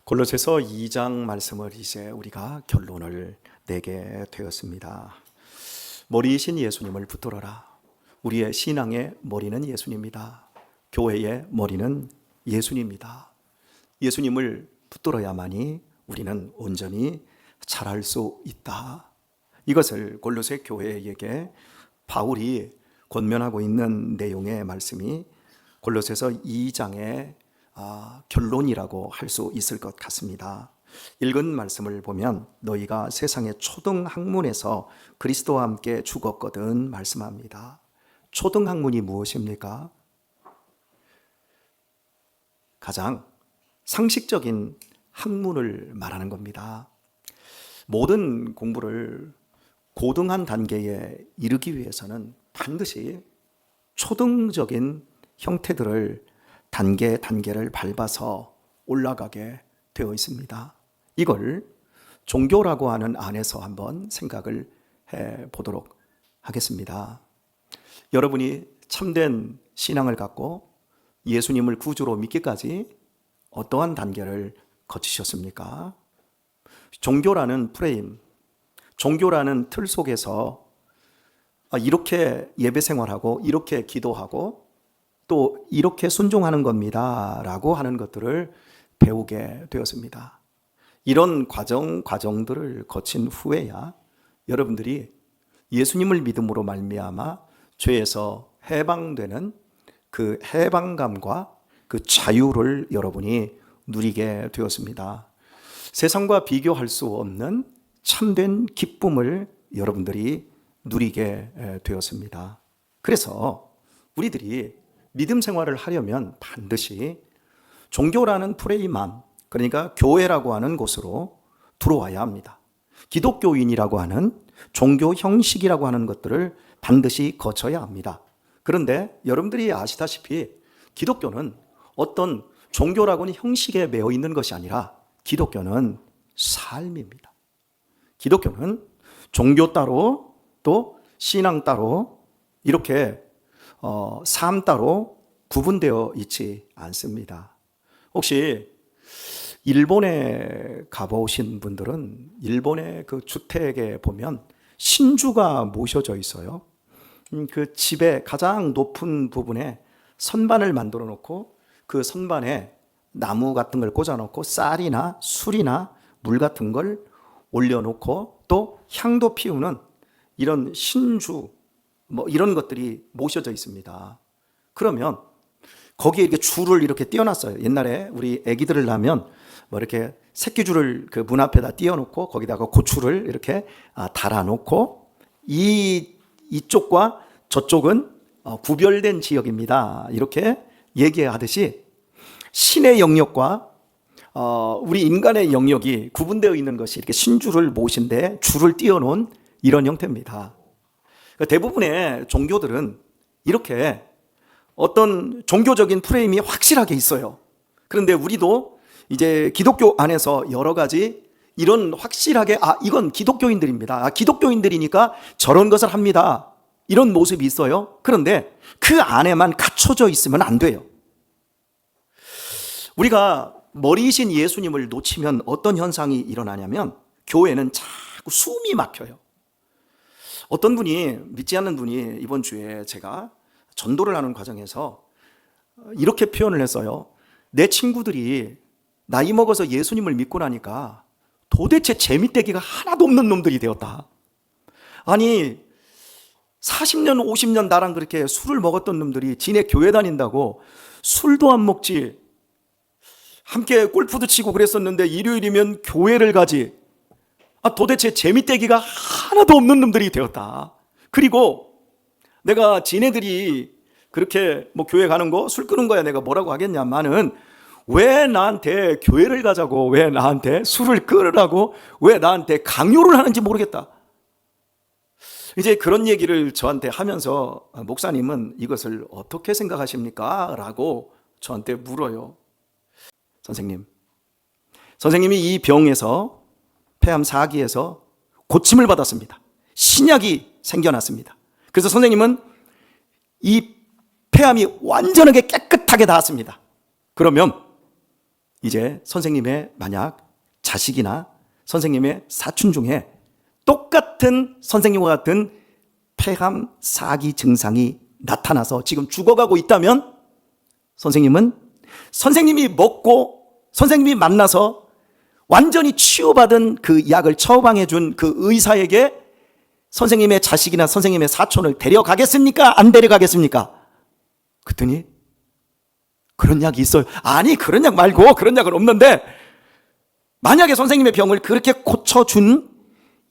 골로새서 2장 말씀을 이제 우리가 결론을 내게 되었습니다. 머리이신 예수님을 붙들어라. 우리의 신앙의 머리는 예수님입니다. 교회의 머리는 예수님입니다. 예수님을 붙들어야만이 우리는 온전히 자랄 수 있다. 이것을 골로새 교회에게 바울이 권면하고 있는 내용의 말씀이 골로새서 2장의 결론이라고 할 수 있을 것 같습니다. 읽은 말씀을 보면 너희가 세상의 초등학문에서 그리스도와 함께 죽었거든 말씀합니다. 초등학문이 무엇입니까? 가장 상식적인 학문을 말하는 겁니다. 모든 공부를 고등한 단계에 이르기 위해서는 반드시 초등적인 형태들을 단계를 밟아서 올라가게 되어 있습니다. 이걸 종교라고 하는 안에서 한번 생각을 해보도록 하겠습니다. 여러분이 참된 신앙을 갖고 예수님을 구주로 믿기까지 어떠한 단계를 거치셨습니까? 종교라는 프레임, 종교라는 틀 속에서 이렇게 예배 생활하고 이렇게 기도하고 또 이렇게 순종하는 겁니다 라고 하는 것들을 배우게 되었습니다. 이런 과정들을 거친 후에야 여러분들이 예수님을 믿음으로 말미암아 죄에서 해방되는 그 해방감과 그 자유를 여러분이 누리게 되었습니다. 세상과 비교할 수 없는 참된 기쁨을 여러분들이 누리게 되었습니다. 그래서 우리들이 믿음 생활을 하려면 반드시 종교라는 프레임 안, 그러니까 교회라고 하는 곳으로 들어와야 합니다. 기독교인이라고 하는 종교 형식이라고 하는 것들을 반드시 거쳐야 합니다. 그런데 여러분들이 아시다시피 기독교는 어떤 종교라고 하는 형식에 매여 있는 것이 아니라 기독교는 삶입니다. 기독교는 종교 따로 또 신앙 따로 이렇게 삶 따로 구분되어 있지 않습니다. 혹시 일본에 가보신 분들은 일본의 그 주택에 보면 신주가 모셔져 있어요. 그 집의 가장 높은 부분에 선반을 만들어 놓고 그 선반에 나무 같은 걸 꽂아 놓고 쌀이나 술이나 물 같은 걸 올려놓고 또 향도 피우는 이런 신주 이런 것들이 모셔져 있습니다. 그러면 거기에 이렇게 줄을 이렇게 띄워놨어요. 옛날에 우리 아기들을 낳으면 이렇게 새끼줄을 그 문 앞에다 띄워놓고 거기다가 고추를 이렇게 달아놓고 이쪽과 저쪽은 구별된 지역입니다. 이렇게 얘기하듯이 신의 영역과 우리 인간의 영역이 구분되어 있는 것이 이렇게 신주를 모신데 줄을 띄워놓은 이런 형태입니다. 대부분의 종교들은 이렇게 어떤 종교적인 프레임이 확실하게 있어요. 그런데 우리도 이제 기독교 안에서 여러 가지 이런 확실하게 이건 기독교인들입니다. 기독교인들이니까 저런 것을 합니다. 이런 모습이 있어요. 그런데 그 안에만 갖춰져 있으면 안 돼요. 우리가 머리이신 예수님을 놓치면 어떤 현상이 일어나냐면 교회는 자꾸 숨이 막혀요. 어떤 분이 믿지 않는 분이 이번 주에 제가 전도를 하는 과정에서 이렇게 표현을 했어요. 내 친구들이 나이 먹어서 예수님을 믿고 나니까 도대체 재미떼기가 하나도 없는 놈들이 되었다. 아니 40년 50년 나랑 그렇게 술을 먹었던 놈들이 지네 교회 다닌다고 술도 안 먹지, 함께 골프도 치고 그랬었는데 일요일이면 교회를 가지, 도대체 재미떼기가 하나도 없는 놈들이 되었다. 그리고 내가 지네들이 그렇게 교회 가는 거, 술 끄는 거야 내가 뭐라고 하겠냐마는 왜 나한테 교회를 가자고, 왜 나한테 술을 끊으라고, 왜 나한테 강요를 하는지 모르겠다. 이제 그런 얘기를 저한테 하면서 목사님은 이것을 어떻게 생각하십니까? 라고 저한테 물어요. 선생님이 이 병에서 폐암 4기에서 고침을 받았습니다. 신약이 생겨났습니다. 그래서 선생님은 이 폐암이 완전하게 깨끗하게 닿았습니다. 그러면 이제 선생님의 만약 자식이나 선생님의 사촌 중에 똑같은 선생님과 같은 폐암 사기 증상이 나타나서 지금 죽어가고 있다면 선생님은 선생님이 먹고 선생님이 만나서 완전히 치유받은 그 약을 처방해 준 그 의사에게 선생님의 자식이나 선생님의 사촌을 데려가겠습니까? 안 데려가겠습니까? 그랬더니 그런 약이 있어요. 아니, 그런 약 말고, 그런 약은 없는데 만약에 선생님의 병을 그렇게 고쳐준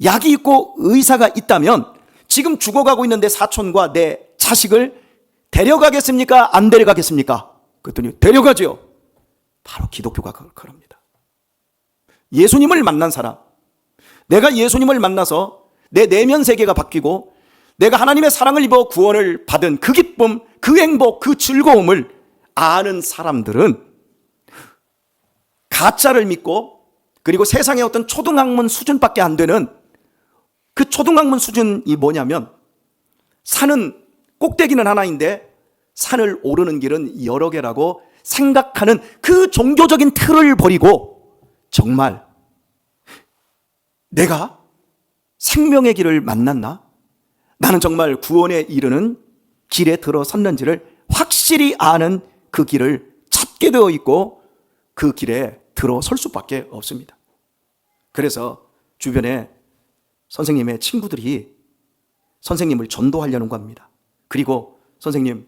약이 있고 의사가 있다면 지금 죽어가고 있는데 사촌과 내 자식을 데려가겠습니까? 안 데려가겠습니까? 그랬더니 데려가죠. 바로 기독교가 그럽니다. 예수님을 만난 사람, 내가 예수님을 만나서 내 내면 세계가 바뀌고 내가 하나님의 사랑을 입어 구원을 받은 그 기쁨, 그 행복, 그 즐거움을 아는 사람들은 가짜를 믿고 그리고 세상의 어떤 초등학문 수준밖에 안 되는 그 초등학문 수준이 뭐냐면 산은 꼭대기는 하나인데 산을 오르는 길은 여러 개라고 생각하는 그 종교적인 틀을 버리고 정말 내가 생명의 길을 만났나? 나는 정말 구원에 이르는 길에 들어섰는지를 확실히 아는 그 길을 찾게 되어 있고 그 길에 들어설 수밖에 없습니다. 그래서 주변에 선생님의 친구들이 선생님을 전도하려는 겁니다. 그리고 선생님,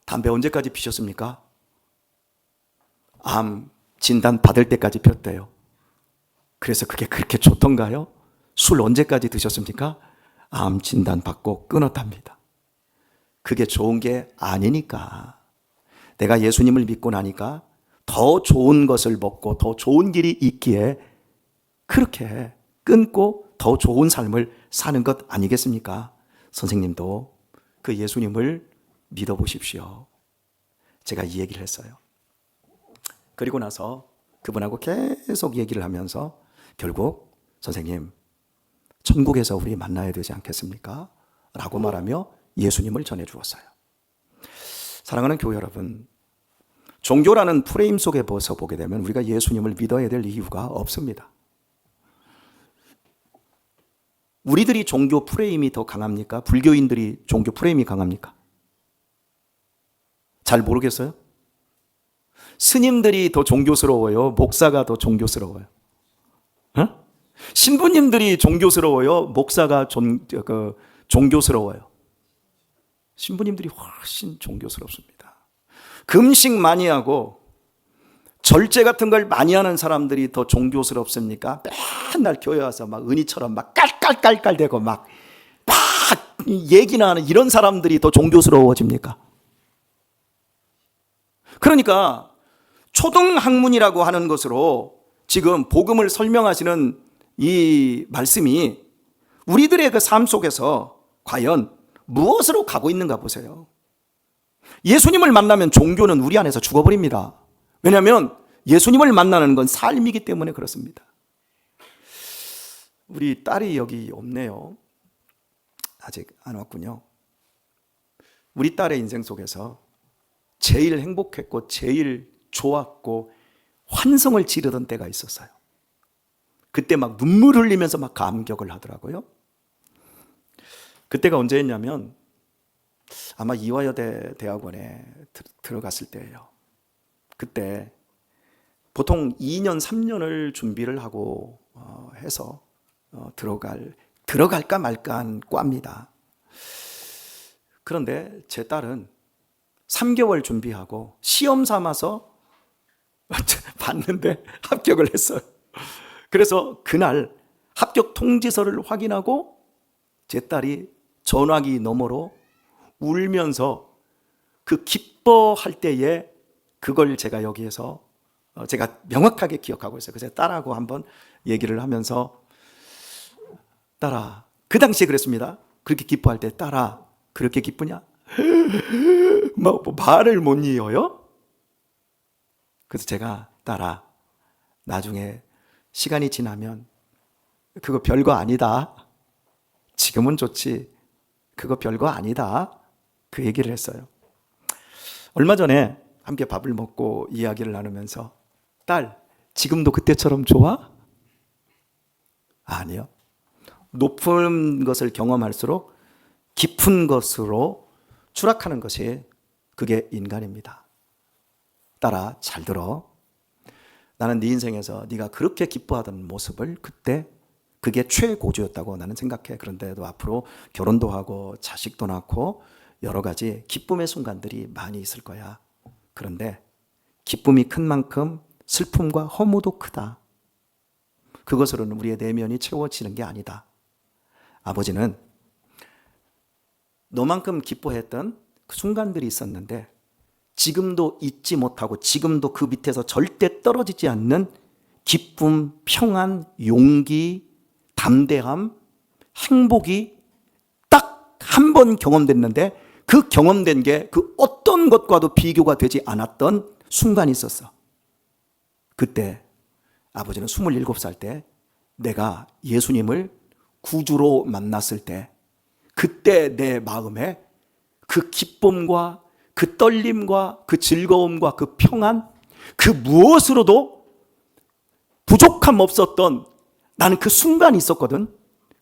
담배 언제까지 피셨습니까? 암 진단 받을 때까지 폈대요. 그래서 그게 그렇게 좋던가요? 술 언제까지 드셨습니까? 암 진단 받고 끊었답니다. 그게 좋은 게 아니니까. 내가 예수님을 믿고 나니까 더 좋은 것을 먹고 더 좋은 길이 있기에 그렇게 끊고 더 좋은 삶을 사는 것 아니겠습니까? 선생님도 그 예수님을 믿어보십시오. 제가 이 얘기를 했어요. 그리고 나서 그분하고 계속 얘기를 하면서 결국 선생님, 천국에서 우리 만나야 되지 않겠습니까? 라고 말하며 예수님을 전해주었어요. 사랑하는 교회 여러분, 종교라는 프레임 속에 벗어 보게 되면 우리가 예수님을 믿어야 될 이유가 없습니다. 우리들이 종교 프레임이 더 강합니까? 불교인들이 종교 프레임이 강합니까? 잘 모르겠어요? 스님들이 더 종교스러워요? 목사가 더 종교스러워요? 어? 신부님들이 종교스러워요? 목사가 종교스러워요? 신부님들이 훨씬 종교스럽습니다. 금식 많이 하고 절제 같은 걸 많이 하는 사람들이 더 종교스럽습니까? 맨날 교회 와서 막 은희처럼 막 깔깔깔깔대고 막 얘기나 하는 이런 사람들이 더 종교스러워집니까? 그러니까 초등학문이라고 하는 것으로 지금 복음을 설명하시는 이 말씀이 우리들의 그 삶 속에서 과연 무엇으로 가고 있는가 보세요. 예수님을 만나면 종교는 우리 안에서 죽어버립니다. 왜냐하면 예수님을 만나는 건 삶이기 때문에 그렇습니다. 우리 딸이 여기 없네요. 아직 안 왔군요. 우리 딸의 인생 속에서 제일 행복했고 제일 좋았고 환성을 지르던 때가 있었어요. 그때 막 눈물 흘리면서 막 감격을 하더라고요. 그때가 언제였냐면 아마 이화여대 대학원에 들어갔을 때예요. 그때 보통 2년, 3년을 준비를 하고 해서 들어갈까 말까 한 과입니다. 그런데 제 딸은 3개월 준비하고 시험 삼아서 봤는데 합격을 했어요. 그래서 그날 합격 통지서를 확인하고 제 딸이 전화기 너머로 울면서 그 기뻐할 때에 그걸 제가 여기에서 제가 명확하게 기억하고 있어요. 그래서 딸하고 한번 얘기를 하면서 딸아, 그 당시에 그랬습니다. 그렇게 기뻐할 때 딸아, 그렇게 기쁘냐? 뭐 말을 못 이어요? 그래서 제가 딸아, 나중에 시간이 지나면 그거 별거 아니다. 지금은 좋지. 그거 별거 아니다. 그 얘기를 했어요. 얼마 전에 함께 밥을 먹고 이야기를 나누면서 딸, 지금도 그때처럼 좋아? 아니요. 높은 것을 경험할수록 깊은 것으로 추락하는 것이 그게 인간입니다. 딸아, 잘 들어. 나는 네 인생에서 네가 그렇게 기뻐하던 모습을 그때 그게 최고조였다고 나는 생각해. 그런데 너 앞으로 결혼도 하고 자식도 낳고 여러 가지 기쁨의 순간들이 많이 있을 거야. 그런데 기쁨이 큰 만큼 슬픔과 허무도 크다. 그것으로는 우리의 내면이 채워지는 게 아니다. 아버지는 너만큼 기뻐했던 그 순간들이 있었는데 지금도 잊지 못하고 지금도 그 밑에서 절대 떨어지지 않는 기쁨, 평안, 용기, 담대함, 행복이 딱 한 번 경험됐는데 그 경험된 게 그 어떤 것과도 비교가 되지 않았던 순간이 있었어. 그때 아버지는 27살 때 내가 예수님을 구주로 만났을 때 그때 내 마음에 그 기쁨과 그 떨림과 그 즐거움과 그 평안, 그 무엇으로도 부족함 없었던 나는 그 순간이 있었거든.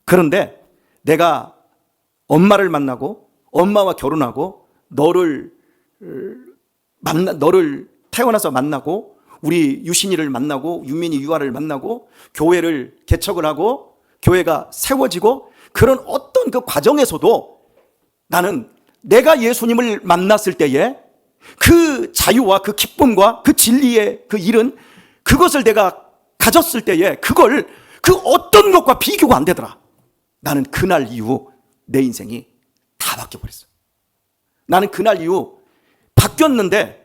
그런데 내가 엄마를 만나고 엄마와 결혼하고 너를 태어나서 만나고 우리 유신이를 만나고 유민이 유아를 만나고 교회를 개척을 하고 교회가 세워지고 그런 어떤 그 과정에서도 나는 내가 예수님을 만났을 때에 그 자유와 그 기쁨과 그 진리의 그 일은 그것을 내가 가졌을 때에 그걸 그 어떤 것과 비교가 안 되더라. 나는 그날 이후 내 인생이 다 바뀌어버렸어. 나는 그날 이후 바뀌었는데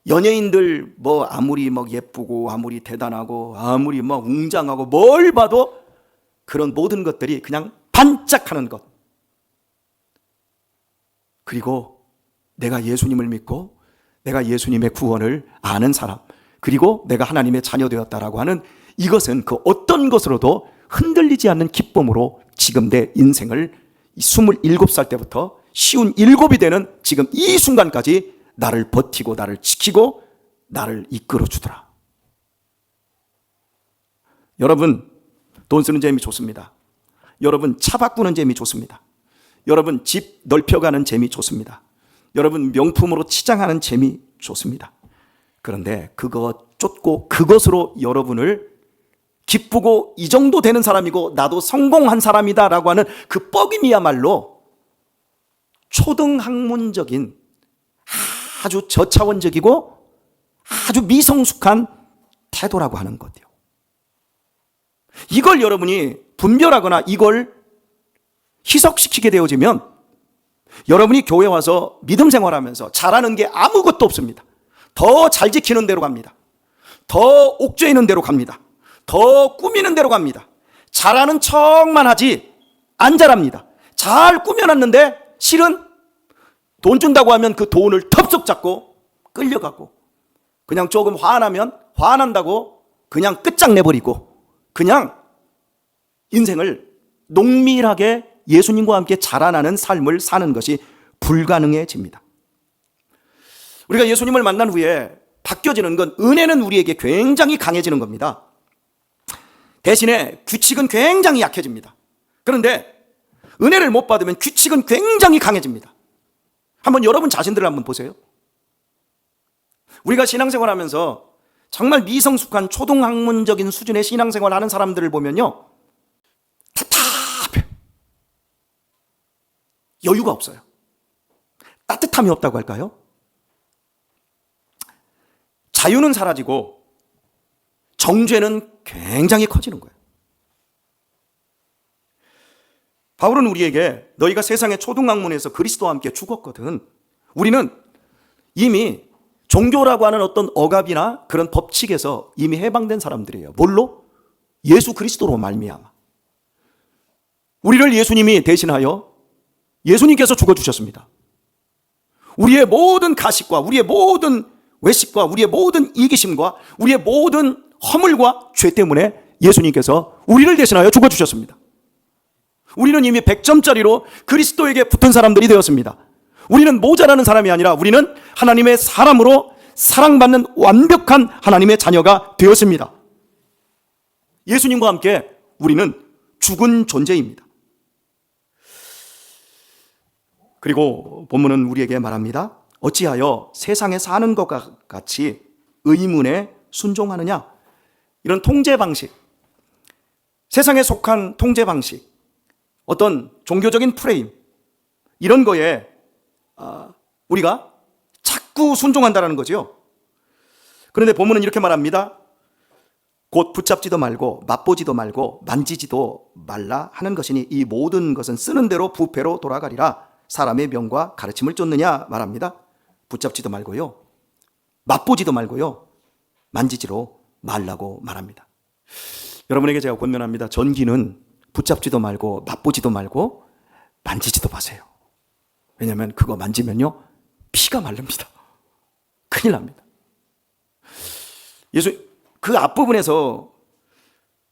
연예인들 뭐 아무리 막 예쁘고 아무리 대단하고 아무리 막 웅장하고 뭘 봐도 그런 모든 것들이 그냥 반짝하는 것. 그리고 내가 예수님을 믿고 내가 예수님의 구원을 아는 사람, 그리고 내가 하나님의 자녀 되었다라고 하는 이것은 그 어떤 것으로도 흔들리지 않는 기쁨으로 지금 내 인생을 27살 때부터 57이 되는 지금 이 순간까지 나를 버티고 나를 지키고 나를 이끌어 주더라. 여러분, 돈 쓰는 재미 좋습니다. 여러분, 차 바꾸는 재미 좋습니다. 여러분, 집 넓혀가는 재미 좋습니다. 여러분, 명품으로 치장하는 재미 좋습니다. 그런데 그거 쫓고 그것으로 여러분을 기쁘고 이 정도 되는 사람이고 나도 성공한 사람이다 라고 하는 그 뻐김이야말로 초등학문적인 아주 저차원적이고 아주 미성숙한 태도라고 하는 거죠. 이걸 여러분이 분별하거나 이걸 희석시키게 되어지면 여러분이 교회 와서 믿음 생활하면서 잘하는 게 아무것도 없습니다. 더 잘 지키는 대로 갑니다. 더 옥죄이는 대로 갑니다. 더 꾸미는 대로 갑니다. 잘하는 척만 하지 안 잘합니다. 잘 꾸며놨는데 실은 돈 준다고 하면 그 돈을 덥석 잡고 끌려가고 그냥 조금 화나면 화난다고 그냥 끝장내버리고 그냥 인생을 농밀하게 예수님과 함께 자라나는 삶을 사는 것이 불가능해집니다. 우리가 예수님을 만난 후에 바뀌어지는 건 은혜는 우리에게 굉장히 강해지는 겁니다. 대신에 규칙은 굉장히 약해집니다. 그런데 은혜를 못 받으면 규칙은 굉장히 강해집니다. 한번 여러분 자신들을 한번 보세요. 우리가 신앙생활 하면서 정말 미성숙한 초등학문적인 수준의 신앙생활 하는 사람들을 보면요, 답답해. 여유가 없어요. 따뜻함이 없다고 할까요? 자유는 사라지고 정죄는 굉장히 커지는 거예요. 바울은 우리에게 너희가 세상의 초등학문에서 그리스도와 함께 죽었거든. 우리는 이미 종교라고 하는 어떤 억압이나 그런 법칙에서 이미 해방된 사람들이에요. 뭘로? 예수 그리스도로 말미암아. 우리를 예수님이 대신하여 예수님께서 죽어주셨습니다. 우리의 모든 가식과 우리의 모든 외식과 우리의 모든 이기심과 우리의 모든 허물과 죄 때문에 예수님께서 우리를 대신하여 죽어주셨습니다. 우리는 이미 100점짜리로 그리스도에게 붙은 사람들이 되었습니다. 우리는 모자라는 사람이 아니라 우리는 하나님의 사람으로 사랑받는 완벽한 하나님의 자녀가 되었습니다. 예수님과 함께 우리는 죽은 존재입니다. 그리고 본문은 우리에게 말합니다. 어찌하여 세상에 사는 것과 같이 의문에 순종하느냐. 이런 통제 방식, 세상에 속한 통제 방식, 어떤 종교적인 프레임, 이런 거에 우리가 자꾸 순종한다는 거죠. 그런데 본문은 이렇게 말합니다. 곧 붙잡지도 말고 맛보지도 말고 만지지도 말라 하는 것이니 이 모든 것은 쓰는 대로 부패로 돌아가리라. 사람의 명과 가르침을 쫓느냐 말합니다. 붙잡지도 말고요, 맛보지도 말고요, 만지지로 말라고 말합니다. 여러분에게 제가 권면합니다. 전기는 붙잡지도 말고 맛보지도 말고 만지지도 마세요. 왜냐하면 그거 만지면요 피가 마릅니다. 큰일 납니다. 그 앞부분에서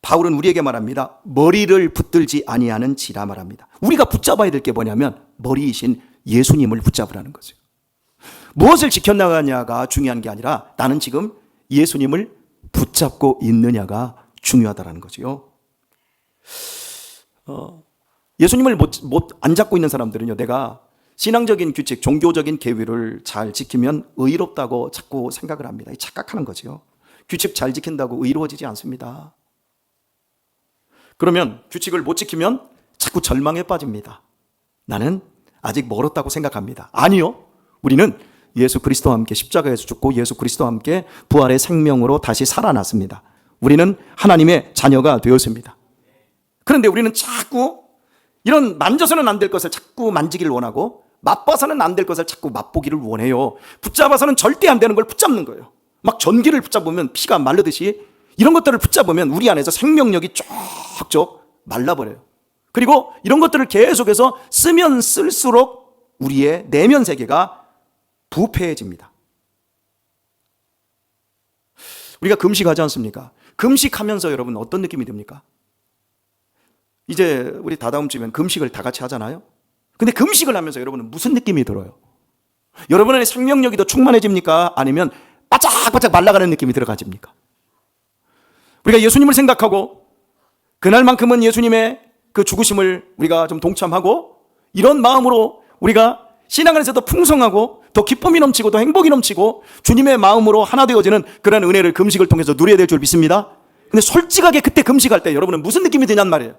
바울은 우리에게 말합니다. 머리를 붙들지 아니하는 지라 말합니다. 우리가 붙잡아야 될 게 뭐냐면 머리이신 예수님을 붙잡으라는 거죠. 무엇을 지켜나가냐가 중요한 게 아니라 나는 지금 예수님을 붙잡고 있느냐가 중요하다는 거죠. 예수님을 안 잡고 있는 사람들은요, 내가 신앙적인 규칙, 종교적인 계율을 잘 지키면 의롭다고 자꾸 생각을 합니다. 착각하는 거죠. 규칙 잘 지킨다고 의로워지지 않습니다. 그러면 규칙을 못 지키면 자꾸 절망에 빠집니다. 나는 아직 멀었다고 생각합니다. 아니요. 우리는 예수 그리스도와 함께 십자가에서 죽고 예수 그리스도와 함께 부활의 생명으로 다시 살아났습니다. 우리는 하나님의 자녀가 되었습니다. 그런데 우리는 자꾸 이런 만져서는 안 될 것을 자꾸 만지기를 원하고 맛봐서는 안 될 것을 자꾸 맛보기를 원해요. 붙잡아서는 절대 안 되는 걸 붙잡는 거예요. 막 전기를 붙잡으면 피가 마르듯이 이런 것들을 붙잡으면 우리 안에서 생명력이 쪽쪽 말라버려요. 그리고 이런 것들을 계속해서 쓰면 쓸수록 우리의 내면 세계가 부패해집니다. 우리가 금식하지 않습니까? 금식하면서 여러분 어떤 느낌이 듭니까? 이제 우리 다다음 주면 금식을 다 같이 하잖아요. 근데 금식을 하면서 여러분은 무슨 느낌이 들어요? 여러분의 생명력이 더 충만해집니까? 아니면 바짝바짝 말라가는 느낌이 들어가집니까? 우리가 예수님을 생각하고 그날만큼은 예수님의 그 죽으심을 우리가 좀 동참하고 이런 마음으로 우리가 신앙 안에서도 풍성하고 더 기쁨이 넘치고 더 행복이 넘치고 주님의 마음으로 하나 되어지는 그런 은혜를 금식을 통해서 누려야 될 줄 믿습니다. 근데 솔직하게 그때 금식할 때 여러분은 무슨 느낌이 드냔 말이에요.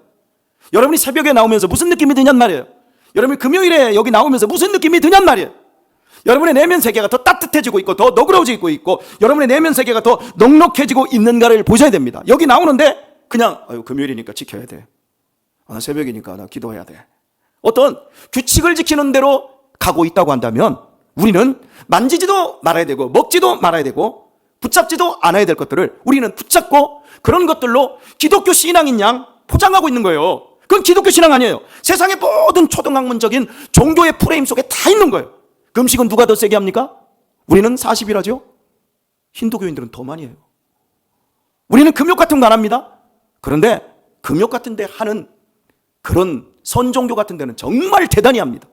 여러분이 새벽에 나오면서 무슨 느낌이 드냔 말이에요. 여러분이 금요일에 여기 나오면서 무슨 느낌이 드냔 말이에요. 여러분의 내면 세계가 더 따뜻해지고 있고 더 너그러워지고 있고 여러분의 내면 세계가 더 넉넉해지고 있는가를 보셔야 됩니다. 여기 나오는데 그냥 금요일이니까 지켜야 돼. 새벽이니까 나 기도해야 돼. 어떤 규칙을 지키는 대로 가고 있다고 한다면 우리는 만지지도 말아야 되고 먹지도 말아야 되고 붙잡지도 않아야 될 것들을 우리는 붙잡고 그런 것들로 기독교 신앙인 양 포장하고 있는 거예요. 그건 기독교 신앙 아니에요. 세상의 모든 초등학문적인 종교의 프레임 속에 다 있는 거예요. 금식은 누가 더 세게 합니까? 우리는 40일 하죠. 힌두교인들은 더 많이 해요. 우리는 금욕 같은 거 안 합니다. 그런데 금욕 같은 데 하는 그런 선종교 같은 데는 정말 대단히 합니다.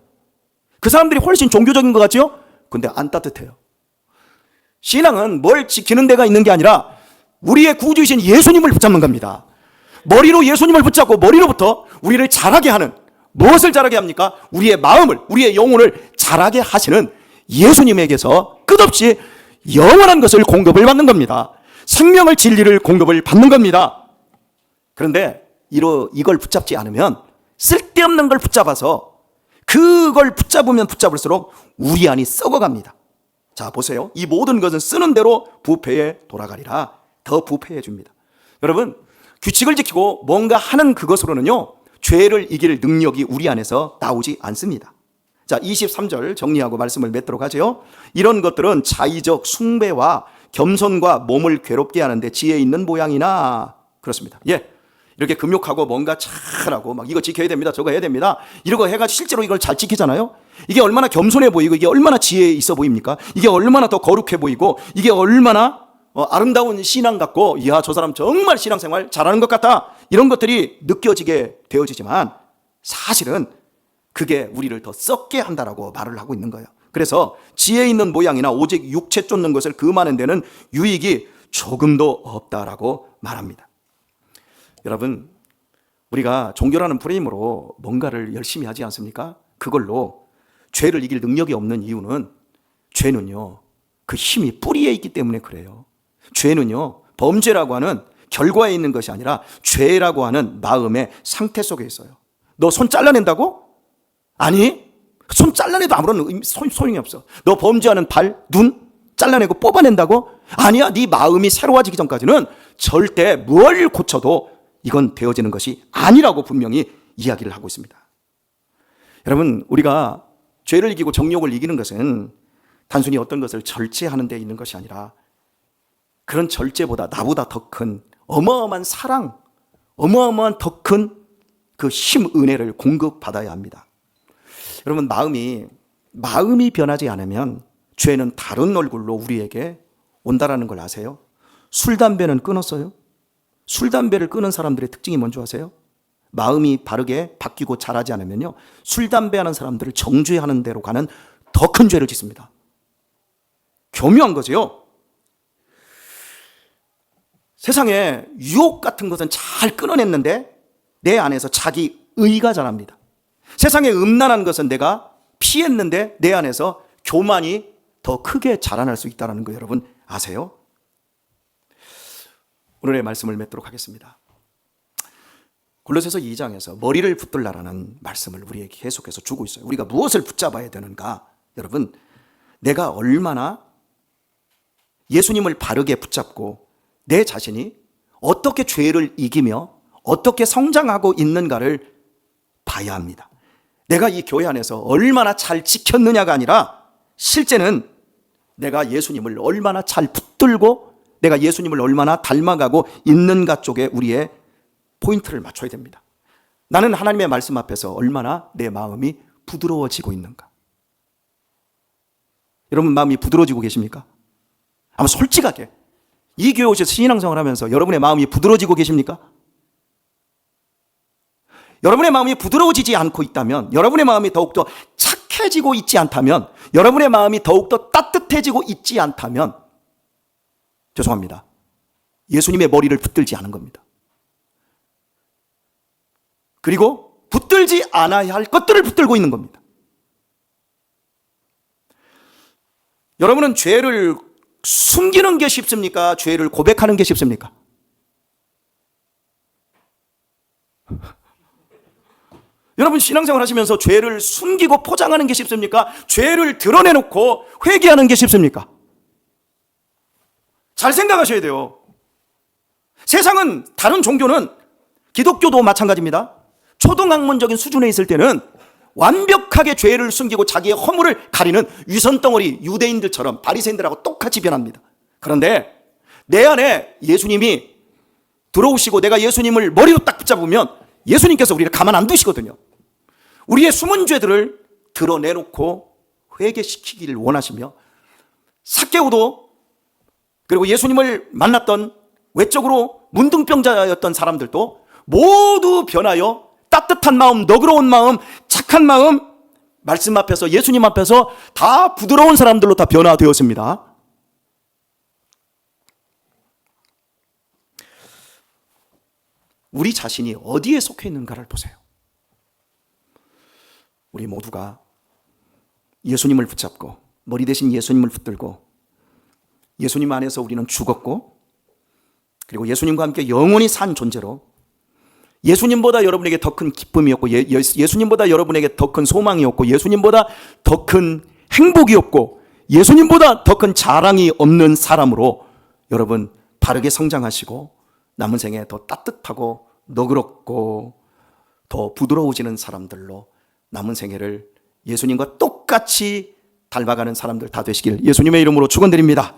그 사람들이 훨씬 종교적인 것 같죠? 근데 안 따뜻해요. 신앙은 뭘 지키는 데가 있는 게 아니라 우리의 구주이신 예수님을 붙잡는 겁니다. 머리로 예수님을 붙잡고 머리로부터 우리를 자라게 하는, 무엇을 자라게 합니까? 우리의 마음을, 우리의 영혼을 자라게 하시는 예수님에게서 끝없이 영원한 것을 공급을 받는 겁니다. 생명을, 진리를 공급을 받는 겁니다. 그런데 이걸 붙잡지 않으면 쓸데없는 걸 붙잡아서 그걸 붙잡으면 붙잡을수록 우리 안이 썩어갑니다. 자, 보세요. 이 모든 것은 쓰는 대로 부패에 돌아가리라. 더 부패해 줍니다. 여러분, 규칙을 지키고 뭔가 하는 그것으로는요, 죄를 이길 능력이 우리 안에서 나오지 않습니다. 자, 23절 정리하고 말씀을 맺도록 하죠. 이런 것들은 자의적 숭배와 겸손과 몸을 괴롭게 하는데 지혜 있는 모양이나 그렇습니다. 예, 이렇게 금욕하고 뭔가 잘하고 막 이거 지켜야 됩니다, 저거 해야 됩니다, 이러고 해가지고 실제로 이걸 잘 지키잖아요. 이게 얼마나 겸손해 보이고 이게 얼마나 지혜 있어 보입니까? 이게 얼마나 더 거룩해 보이고 이게 얼마나 아름다운 신앙 같고, 이야, 저 사람 정말 신앙생활 잘하는 것 같다, 이런 것들이 느껴지게 되어지지만 사실은 그게 우리를 더 썩게 한다라고 말을 하고 있는 거예요. 그래서 지혜 있는 모양이나 오직 육체 쫓는 것을 금하는 데는 유익이 조금도 없다라고 말합니다. 여러분, 우리가 종교라는 프레임으로 뭔가를 열심히 하지 않습니까? 그걸로 죄를 이길 능력이 없는 이유는 죄는요, 그 힘이 뿌리에 있기 때문에 그래요. 죄는요, 범죄라고 하는 결과에 있는 것이 아니라 죄라고 하는 마음의 상태 속에 있어요. 너 손 잘라낸다고? 아니, 손 잘라내도 아무런 소용이 없어. 너 범죄하는 발, 눈 잘라내고 뽑아낸다고? 아니야, 네 마음이 새로워지기 전까지는 절대 뭘 고쳐도 이건 되어지는 것이 아니라고 분명히 이야기를 하고 있습니다. 여러분, 우리가 죄를 이기고 정욕을 이기는 것은 단순히 어떤 것을 절제하는 데 있는 것이 아니라 그런 절제보다 나보다 더 큰 어마어마한 사랑, 어마어마한 더 큰 그 힘, 은혜를 공급받아야 합니다. 여러분, 마음이 변하지 않으면 죄는 다른 얼굴로 우리에게 온다라는 걸 아세요? 술, 담배는 끊었어요? 술, 담배를 끊은 사람들의 특징이 뭔지 아세요? 마음이 바르게 바뀌고 자라지 않으면요, 술, 담배 하는 사람들을 정죄하는 대로 가는 더 큰 죄를 짓습니다. 교묘한 거죠. 세상에 유혹 같은 것은 잘 끊어냈는데 내 안에서 자기 의가 자랍니다. 세상에 음란한 것은 내가 피했는데 내 안에서 교만이 더 크게 자라날 수 있다는 거 여러분 아세요? 오늘의 말씀을 맺도록 하겠습니다. 골로새서 2장에서 머리를 붙들라라는 말씀을 우리에게 계속해서 주고 있어요. 우리가 무엇을 붙잡아야 되는가? 여러분, 내가 얼마나 예수님을 바르게 붙잡고 내 자신이 어떻게 죄를 이기며 어떻게 성장하고 있는가를 봐야 합니다. 내가 이 교회 안에서 얼마나 잘 지켰느냐가 아니라 실제는 내가 예수님을 얼마나 잘 붙들고 내가 예수님을 얼마나 닮아가고 있는가 쪽에 우리의 포인트를 맞춰야 됩니다. 나는 하나님의 말씀 앞에서 얼마나 내 마음이 부드러워지고 있는가. 여러분, 마음이 부드러워지고 계십니까? 아마 솔직하게 이 교회 오셔서 신앙생활을 하면서 여러분의 마음이 부드러워지고 계십니까? 여러분의 마음이 부드러워지지 않고 있다면, 여러분의 마음이 더욱더 착해지고 있지 않다면, 여러분의 마음이 더욱더 따뜻해지고 있지 않다면 죄송합니다, 예수님의 머리를 붙들지 않은 겁니다. 그리고 붙들지 않아야 할 것들을 붙들고 있는 겁니다. 여러분은 죄를 숨기는 게 쉽습니까? 죄를 고백하는 게 쉽습니까? 여러분, 신앙생활 하시면서 죄를 숨기고 포장하는 게 쉽습니까? 죄를 드러내놓고 회개하는 게 쉽습니까? 잘 생각하셔야 돼요. 세상은, 다른 종교는, 기독교도 마찬가지입니다. 초등학문적인 수준에 있을 때는 완벽하게 죄를 숨기고 자기의 허물을 가리는 위선덩어리 유대인들처럼 바리새인들하고 똑같이 변합니다. 그런데 내 안에 예수님이 들어오시고 내가 예수님을 머리로 딱 붙잡으면 예수님께서 우리를 가만 안 두시거든요. 우리의 숨은 죄들을 드러내놓고 회개시키기를 원하시며, 삭개오도 그리고 예수님을 만났던 외적으로 문둥병자였던 사람들도 모두 변하여 따뜻한 마음, 너그러운 마음, 착한 마음, 말씀 앞에서, 예수님 앞에서 다 부드러운 사람들로 다 변화되었습니다. 우리 자신이 어디에 속해 있는가를 보세요. 우리 모두가 예수님을 붙잡고 머리 대신 예수님을 붙들고 예수님 안에서 우리는 죽었고, 그리고 예수님과 함께 영원히 산 존재로 예수님보다 여러분에게 더 큰 기쁨이었고, 예수님보다 여러분에게 더 큰 소망이었고, 예수님보다 더 큰 행복이었고, 예수님보다 더 큰 자랑이 없는 사람으로 여러분 바르게 성장하시고 남은 생에 더 따뜻하고 너그럽고 더 부드러워지는 사람들로 남은 생애를 예수님과 똑같이 닮아가는 사람들 다 되시길 예수님의 이름으로 축원드립니다.